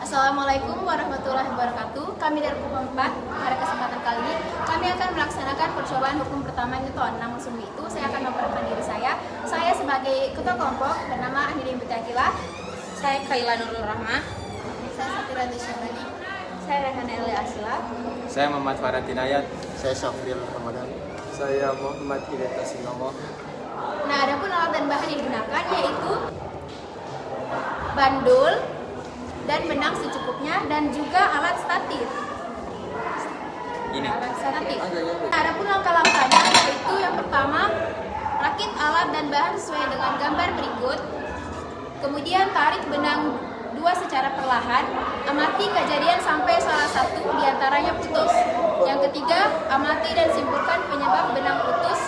Assalamualaikum warahmatullahi wabarakatuh. Kami dari Hukum 4, pada kesempatan kali ini kami akan melaksanakan percobaan hukum pertama Newton. Namun sebelum itu saya akan memperkenalkan diri saya. Saya sebagai ketua kelompok bernama Anidin Butakilah. Saya Kaila Nurul Rahmah. Saya Satira Desyabani. Saya Rehana Eli Asila. Saya Muhammad Farad Inayat. Saya Syafril Ramadan. Saya Muhammad Hidayat Sinomo. Nah, adapun alat dan bahan yang digunakan yaitu bandul dan benang secukupnya dan juga alat statif. Alat statif. Nah, adapun langkah-langkahnya yaitu yang pertama, rakit alat dan bahan sesuai dengan gambar berikut. Kemudian tarik benang dua secara perlahan, amati kejadian sampai salah satu diantaranya putus. Yang ketiga, amati dan simpulkan penyebab benang putus,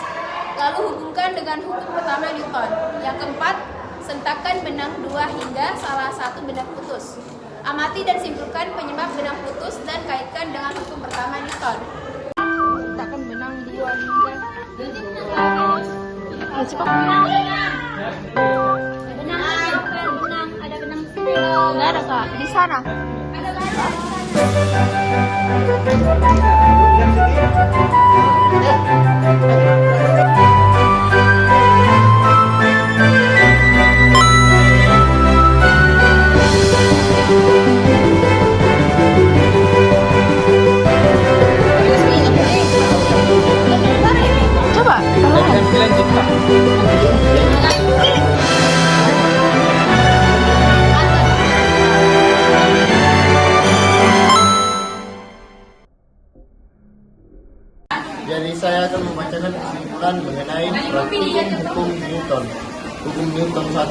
lalu hubungkan dengan hukum pertama Newton. Yang keempat, sentakan benang dua hingga salah satu benang putus. Amati dan simpulkan penyebab benang putus dan kaitkan dengan hukum pertama Newton. Sentakan benang dua hingga benang ada benang Nggak ada kak, di sana. Coba, Jadi saya akan membacakan kesimpulan mengenai praktikum hukum Newton. Hukum Newton 1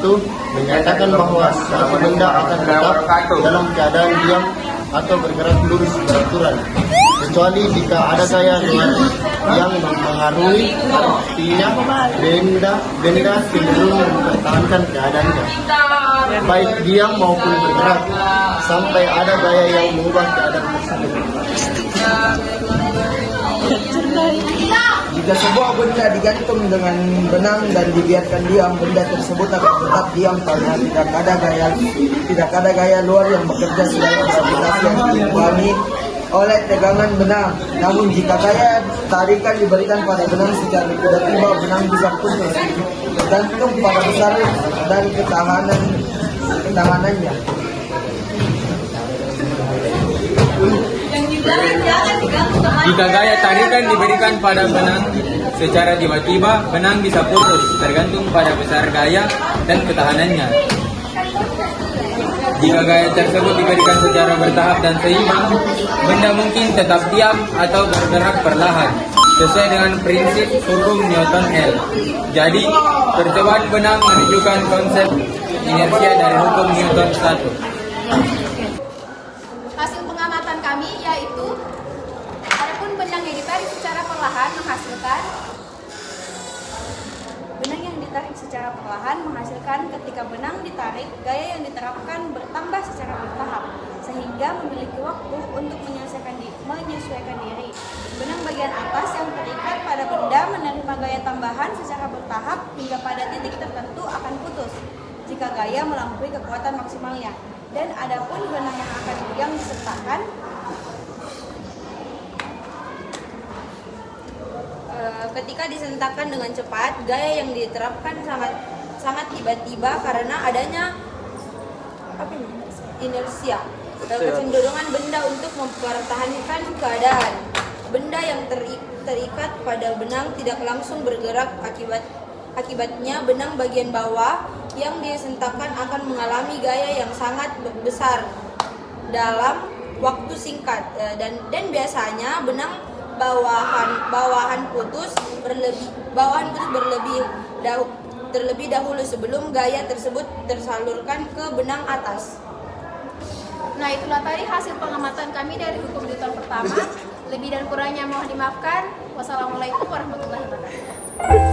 menyatakan bahwa suatu benda akan tetap dalam keadaan diam atau bergerak lurus beraturan, kecuali jika ada gaya luar yang mempengaruhi, artinya benda cenderung mempertahankan keadaannya, baik diam maupun bergerak, sampai ada gaya yang mengubah keadaan tersebut. Jika sebuah benda digantung dengan benang dan dibiarkan diam, benda tersebut akan tetap diam karena tidak ada gaya luar yang bekerja sebagai gravitasi yang diimbangi oleh tegangan benang. Namun jika gaya tarikan diberikan pada benang secara tiba-tiba, benang bisa putus tergantung pada besar dan ketahanannya. Jika gaya tarikan diberikan pada benang secara tiba-tiba, benang bisa putus tergantung pada besar gaya dan ketahanannya. Jika gaya tersebut diberikan secara bertahap dan seimbang, benda mungkin tetap diam atau bergerak perlahan sesuai dengan prinsip hukum Newton L. Jadi, percobaan benang menunjukkan konsep inersia dari hukum Newton 1. Hasil pengamatan kami yaitu adapun benang yang ditarik secara perlahan menghasilkan ketika benang ditarik, gaya yang diterapkan bertambah secara bertahap sehingga memiliki waktu untuk menyesuaikan diri. Benang bagian atas yang terikat pada benda menerima gaya tambahan secara bertahap hingga pada titik tertentu akan putus jika gaya melampaui kekuatan maksimalnya. Dan adapun benang yang disertakan ketika disentakkan dengan cepat, gaya yang diterapkan sangat tiba-tiba karena adanya inersia, kecenderungan benda untuk mempertahankan keadaan. Benda yang terikat pada benang tidak langsung bergerak, akibatnya benang bagian bawah yang disentakkan akan mengalami gaya yang sangat besar dalam waktu singkat, dan biasanya benang bawahan putus terlebih dahulu sebelum gaya tersebut tersalurkan ke benang atas. Nah, itulah tadi hasil pengamatan kami dari hukum Newton pertama. Lebih dan kurangnya mohon dimaafkan. Wassalamualaikum warahmatullahi wabarakatuh.